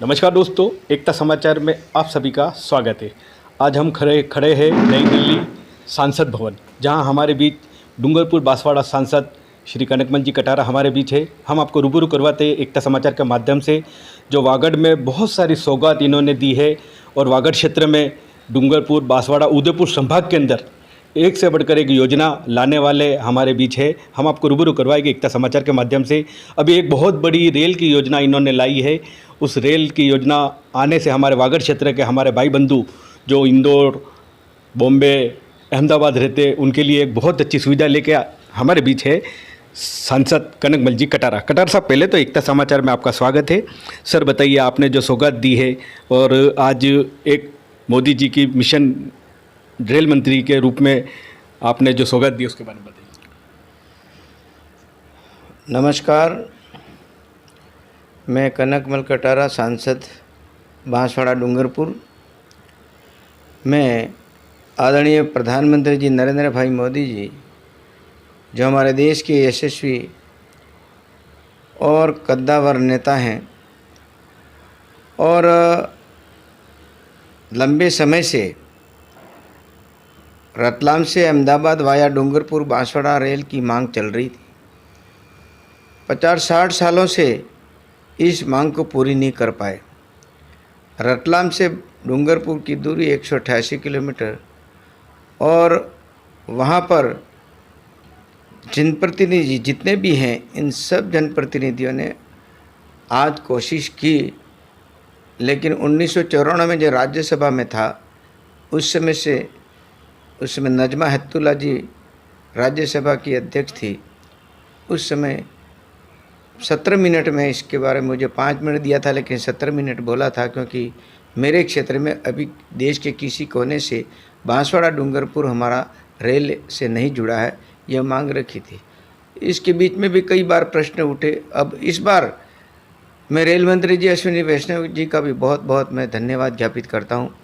नमस्कार दोस्तों, एकता समाचार में आप सभी का स्वागत है। आज हम खड़े हैं नई दिल्ली सांसद भवन, जहां हमारे बीच डूंगरपुर बांसवाड़ा सांसद श्री कनकमल जी कटारा हमारे बीच है। हम आपको रूबरू करवाते हैं एकता समाचार के माध्यम से, जो वागड़ में बहुत सारी सौगात इन्होंने दी है और वागड़ क्षेत्र में डूंगरपुर बांसवाड़ा उदयपुर संभाग के अंदर एक से बढ़कर एक योजना लाने वाले हमारे बीच है। हम आपको रूबरू करवाएंगे एकता समाचार के माध्यम से। अभी एक बहुत बड़ी रेल की योजना इन्होंने लाई है। उस रेल की योजना आने से हमारे वागड़ क्षेत्र के हमारे भाई बंधु जो इंदौर, बॉम्बे, अहमदाबाद रहते हैं, उनके लिए एक बहुत अच्छी सुविधा लेके हमारे बीच है सांसद कनकमल जी कटारा। कटारा साहब, पहले तो एकता समाचार में आपका स्वागत है। सर बताइए, आपने जो सौगात दी है और आज एक मोदी जी की मिशन रेल मंत्री के रूप में आपने जो सौगात दी उसके बारे में बताइए। नमस्कार, मैं कनकमल कटारा, सांसद बांसवाड़ा डूंगरपुर। मैं आदरणीय प्रधानमंत्री जी नरेंद्र भाई मोदी जी, जो हमारे देश के यशस्वी और कद्दावर नेता हैं और लंबे समय से रतलाम से अहमदाबाद वाया डूंगरपुर बांसवाड़ा रेल की मांग चल रही थी। 50-60 सालों से इस मांग को पूरी नहीं कर पाए। रतलाम से डूंगरपुर की दूरी 188 किलोमीटर और वहाँ पर जनप्रतिनिधि जितने भी हैं, इन सब जनप्रतिनिधियों ने आज कोशिश की, लेकिन 1994 में जो राज्यसभा में था, उस समय नजमा हेपतुल्ला जी राज्यसभा की अध्यक्ष थी। उस समय 17 मिनट में इसके बारे में मुझे 5 मिनट दिया था, लेकिन 17 मिनट बोला था, क्योंकि मेरे क्षेत्र में अभी देश के किसी कोने से बांसवाड़ा डूंगरपुर हमारा रेल से नहीं जुड़ा है, यह मांग रखी थी। इसके बीच में भी कई बार प्रश्न उठे। अब इस बार मैं रेल मंत्री जी अश्विनी वैष्णव जी का भी बहुत बहुत मैं धन्यवाद ज्ञापित करता हूँ।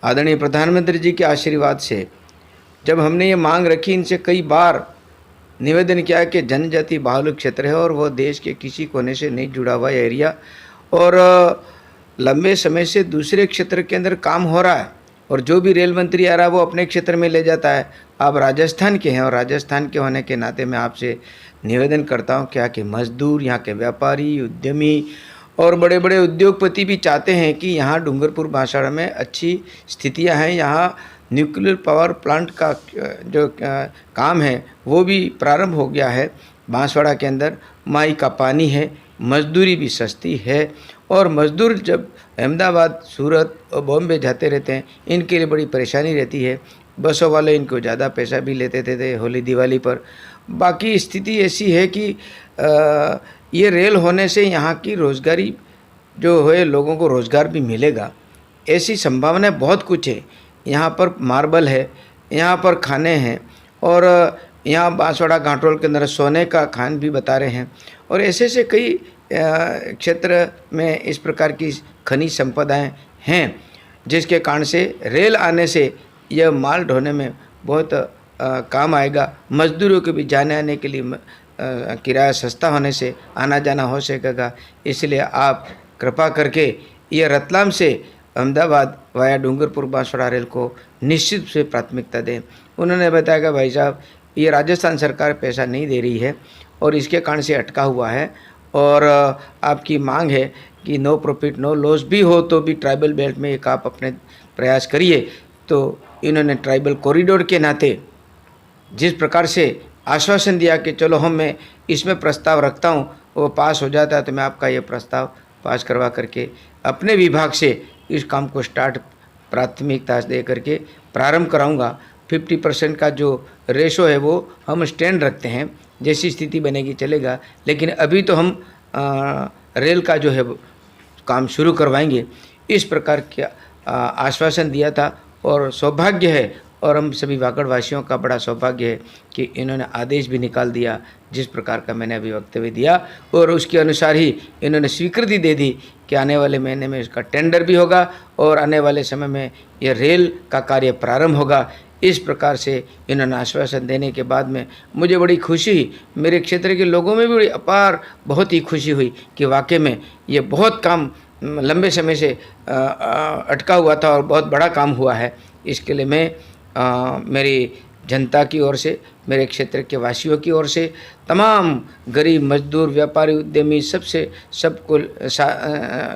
आदरणीय प्रधानमंत्री जी के आशीर्वाद से जब हमने ये मांग रखी, इनसे कई बार निवेदन किया कि जनजाति बाहुल क्षेत्र है और वो देश के किसी कोने से नहीं जुड़ा हुआ एरिया, और लंबे समय से दूसरे क्षेत्र के अंदर काम हो रहा है, और जो भी रेल मंत्री आ रहा है वो अपने क्षेत्र में ले जाता है। आप राजस्थान के हैं और राजस्थान के होने के नाते मैं आपसे निवेदन करता हूँ क्या कि मजदूर, यहाँ के व्यापारी, उद्यमी और बड़े बड़े उद्योगपति भी चाहते हैं कि यहाँ डूंगरपुर बांसवाड़ा में अच्छी स्थितियाँ हैं। यहाँ न्यूक्लियर पावर प्लांट का जो काम है वो भी प्रारंभ हो गया है। बांसवाड़ा के अंदर माई का पानी है, मजदूरी भी सस्ती है, और मजदूर जब अहमदाबाद, सूरत और बॉम्बे जाते रहते हैं, इनके लिए बड़ी परेशानी रहती है। बसों वाले इनको ज़्यादा पैसा भी लेते थे होली दिवाली पर। बाकी स्थिति ऐसी है कि ये रेल होने से यहाँ की रोज़गारी जो है, लोगों को रोज़गार भी मिलेगा, ऐसी संभावनाएं बहुत कुछ है। यहाँ पर मार्बल है, यहाँ पर खाने हैं, और यहाँ बांसवाड़ा घाटोल के अंदर सोने का खान भी बता रहे हैं, और ऐसे से कई क्षेत्र में इस प्रकार की खनिज संपदाएं हैं, जिसके कारण से रेल आने से यह माल ढोने में बहुत काम आएगा। मजदूरों के भी जाने आने के लिए किराया सस्ता होने से आना जाना हो सकेगा। इसलिए आप कृपा करके ये रतलाम से अहमदाबाद वाया डूंगरपुर बांसवाड़ा रेल को निश्चित से प्राथमिकता दें। उन्होंने बताया कि भाई साहब, ये राजस्थान सरकार पैसा नहीं दे रही है और इसके कारण से अटका हुआ है, और आपकी मांग है कि नो प्रॉफिट नो लॉस भी हो तो भी ट्राइबल बेल्ट में एक आप अपने प्रयास करिए। तो इन्होंने ट्राइबल कॉरिडोर के नाते जिस प्रकार से आश्वासन दिया कि चलो मैं इसमें प्रस्ताव रखता हूँ, वो पास हो जाता है तो मैं आपका ये प्रस्ताव पास करवा करके अपने विभाग से इस काम को प्राथमिकता दे करके प्रारंभ कराऊंगा। 50% का जो रेशो है वो हम स्टैंड रखते हैं, जैसी स्थिति बनेगी चलेगा, लेकिन अभी तो हम रेल का जो है काम शुरू करवाएंगे। इस प्रकार के आश्वासन दिया था, और सौभाग्य है, और हम सभी वागड़ वासियों का बड़ा सौभाग्य है कि इन्होंने आदेश भी निकाल दिया जिस प्रकार का मैंने अभी वक्तव्य दिया, और उसके अनुसार ही इन्होंने स्वीकृति दे दी कि आने वाले महीने में इसका टेंडर भी होगा और आने वाले समय में यह रेल का कार्य प्रारंभ होगा। इस प्रकार से इन्होंने आश्वासन देने के बाद में मुझे बड़ी खुशी, मेरे क्षेत्र के लोगों में भी बड़ी अपार बहुत ही खुशी हुई कि वाकई में ये बहुत काम लंबे समय से अटका हुआ था और बहुत बड़ा काम हुआ है। इसके लिए मैं मेरी जनता की ओर से, मेरे क्षेत्र के वासियों की ओर से, तमाम गरीब मजदूर, व्यापारी, उद्यमी सबको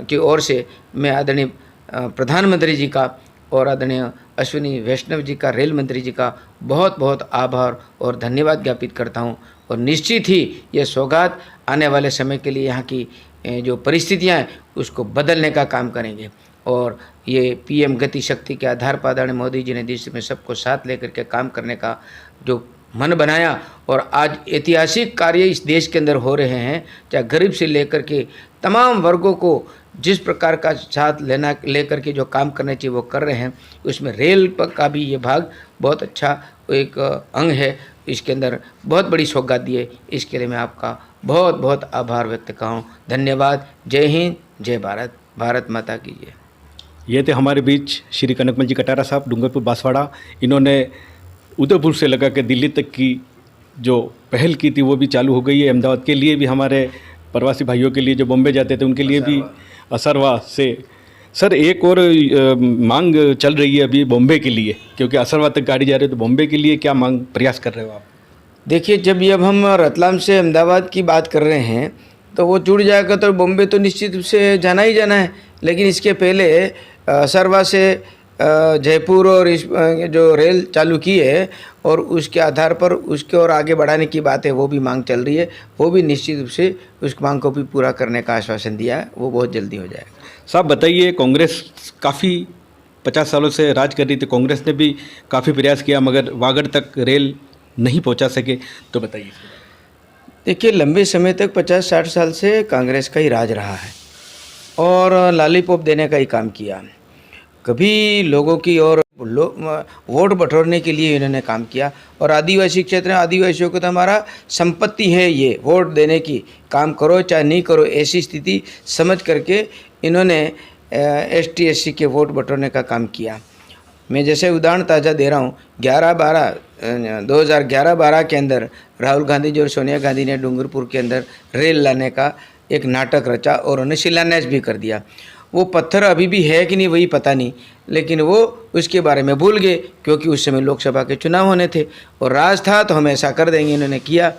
की ओर से मैं आदरणीय प्रधानमंत्री जी का और आदरणीय अश्विनी वैष्णव जी का, रेल मंत्री जी का बहुत बहुत आभार और धन्यवाद ज्ञापित करता हूं। और निश्चित ही ये सौगात आने वाले समय के लिए यहाँ की जो परिस्थितियाँ हैं उसको बदलने का काम करेंगे। और ये पीएम गति शक्ति के आधार पर आदरणीय मोदी जी ने देश में सबको साथ लेकर के काम करने का जो मन बनाया, और आज ऐतिहासिक कार्य इस देश के अंदर हो रहे हैं, चाहे गरीब से लेकर के तमाम वर्गों को जिस प्रकार का साथ लेकर के जो काम करने चाहिए वो कर रहे हैं। उसमें रेल का भी ये भाग बहुत अच्छा एक अंग है, इसके अंदर बहुत बड़ी सौगात दी है। इसके लिए मैं आपका बहुत बहुत आभार व्यक्त करता हूँ। धन्यवाद। जय हिंद, जय भारत, भारत माता की जय। ये थे हमारे बीच श्री कनकमल जी कटारा साहब, डूंगरपुर बांसवाड़ा। इन्होंने उदयपुर से लगा के दिल्ली तक की जो पहल की थी वो भी चालू हो गई है। अहमदाबाद के लिए भी, हमारे प्रवासी भाइयों के लिए जो बॉम्बे जाते थे उनके लिए भी, असरवा से। सर, एक और मांग चल रही है अभी बॉम्बे के लिए, क्योंकि असरवा तक गाड़ी जा रही है, तो बॉम्बे के लिए क्या मांग प्रयास कर रहे हो आप? देखिए, जब हम रतलाम से अहमदाबाद की बात कर रहे हैं तो वो जुड़ जाएगा तो बॉम्बे तो निश्चित रूप से जाना ही जाना है। लेकिन इसके पहले असरवा से जयपुर और इस जो रेल चालू की है और उसके आधार पर उसके और आगे बढ़ाने की बात है, वो भी मांग चल रही है। वो भी निश्चित रूप से उस मांग को भी पूरा करने का आश्वासन दिया है, वो बहुत जल्दी हो जाएगा। साहब बताइए, कांग्रेस काफ़ी 50 सालों से राज कर रही थी, कांग्रेस ने भी काफ़ी प्रयास किया मगर वागड़ तक रेल नहीं पहुंचा सके, तो बताइए। देखिए, लंबे समय तक 50-60 साल से कांग्रेस का ही राज रहा है और लॉलीपॉप देने का ही काम किया। कभी लोगों की और वोट बटोरने के लिए इन्होंने काम किया। और आदिवासी क्षेत्र में आदिवासियों को तो हमारा संपत्ति है, ये वोट देने की, काम करो चाहे नहीं करो, ऐसी स्थिति समझ करके इन्होंने ST SC के वोट बटोरने का काम किया। मैं जैसे उदाहरण ताज़ा दे रहा हूँ, 2011-12 के अंदर राहुल गांधी जी और सोनिया गांधी ने डूंगरपुर के अंदर रेल लाने का एक नाटक रचा और उन्हें शिलान्यास भी कर दिया। वो पत्थर अभी भी है कि नहीं वही पता नहीं, लेकिन वो उसके बारे में भूल गए क्योंकि उस समय लोकसभा के चुनाव होने थे और राज था तो हम ऐसा कर देंगे, इन्होंने किया।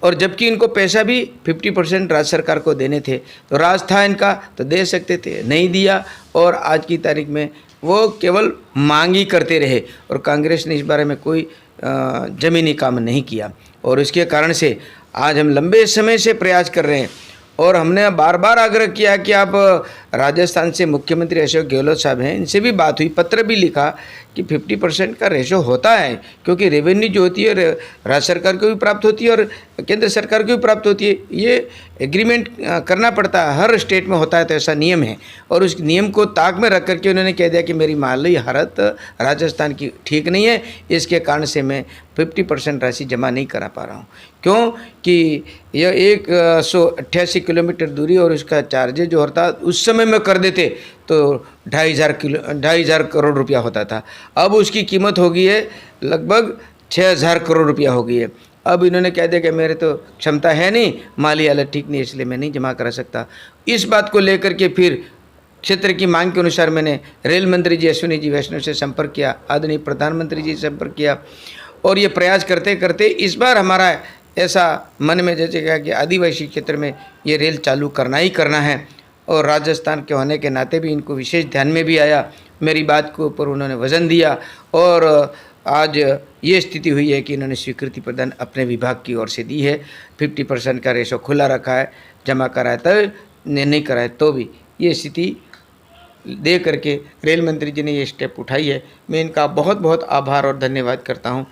और जबकि इनको पैसा भी 50% राज्य सरकार को देने थे, तो राज था इनका तो दे सकते थे, नहीं दिया। और आज की तारीख में वो केवल मांग ही करते रहे और कांग्रेस ने इस बारे में कोई ज़मीनी काम नहीं किया। और इसके कारण से आज हम लंबे समय से प्रयास कर रहे हैं और हमने बार बार आग्रह किया कि आप राजस्थान से मुख्यमंत्री अशोक गहलोत साहब हैं, इनसे भी बात हुई, पत्र भी लिखा कि 50% का रेशो होता है, क्योंकि रेवेन्यू जो होती है राज्य सरकार को भी प्राप्त होती है और केंद्र सरकार को भी प्राप्त होती है। ये एग्रीमेंट करना पड़ता है, हर स्टेट में होता है, तो ऐसा नियम है। और उस नियम को ताक में रख करके उन्होंने कह दिया कि मेरी माली हालत राजस्थान की ठीक नहीं है, इसके कारण से मैं 50% राशि जमा नहीं करा पा रहा हूँ। क्यों कि यह 188 किलोमीटर दूरी और उसका चार्जेज जो होता उस समय में कर देते तो 2,500 करोड़ रुपया होता था। अब उसकी कीमत हो गई है लगभग 6,000 करोड़ रुपया हो गई है। अब इन्होंने कह दिया कि मेरे तो क्षमता है नहीं, माली हालत ठीक नहीं, इसलिए मैं नहीं जमा करा सकता। इस बात को लेकर के फिर क्षेत्र की मांग के अनुसार मैंने रेल मंत्री जी अश्विनी जी वैष्णव से संपर्क किया, आदरणीय प्रधानमंत्री जी से संपर्क किया और ये प्रयास करते करते इस बार हमारा ऐसा मन में जैसे कहा कि आदिवासी क्षेत्र में ये रेल चालू करना ही करना है। और राजस्थान के होने के नाते भी इनको विशेष ध्यान में भी आया, मेरी बात के ऊपर उन्होंने वज़न दिया और आज ये स्थिति हुई है कि इन्होंने स्वीकृति प्रदान अपने विभाग की ओर से दी है। 50% का रेशो खुला रखा है, जमा कराए तो नहीं कराए तो भी, ये स्थिति दे करके रेल मंत्री जी ने ये स्टेप उठाई है। मैं इनका बहुत बहुत आभार और धन्यवाद करता हूँ।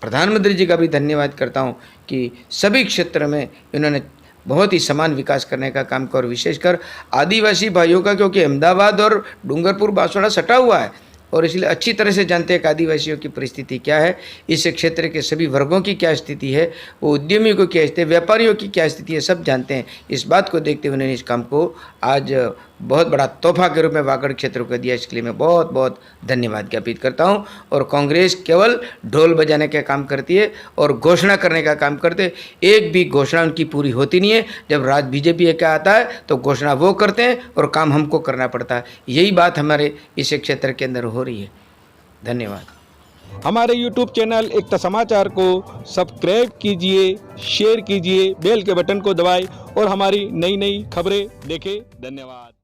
प्रधानमंत्री जी का भी धन्यवाद करता हूँ कि सभी क्षेत्र में इन्होंने बहुत ही समान विकास करने का काम किया और विशेषकर आदिवासी भाइयों का, क्योंकि अहमदाबाद और डूंगरपुर बांसवाड़ा सटा हुआ है और इसलिए अच्छी तरह से जानते हैं कि आदिवासियों की परिस्थिति क्या है, इस क्षेत्र के सभी वर्गों की क्या स्थिति है, वो उद्यमियों को क्या स्थिति है, व्यापारियों की क्या स्थिति है, सब जानते हैं। इस बात को देखते हुए उन्होंने इस काम को आज बहुत बड़ा तोहफा के रूप में वागड़ क्षेत्र को दिया। इसके लिए मैं बहुत बहुत धन्यवाद ज्ञापित करता हूं। और कांग्रेस केवल ढोल बजाने का काम करती है और घोषणा करने का काम करते हैं। एक भी घोषणा उनकी पूरी होती नहीं है। जब राज बीजेपी का आता है तो घोषणा वो करते हैं और काम हमको करना पड़ता है। यही बात हमारे इस क्षेत्र के अंदर हो रही है। धन्यवाद। हमारे YouTube चैनल एकता समाचार को सब्सक्राइब कीजिए, शेयर कीजिए, बेल के बटन को दबाएं और हमारी नई नई खबरें देखें। धन्यवाद।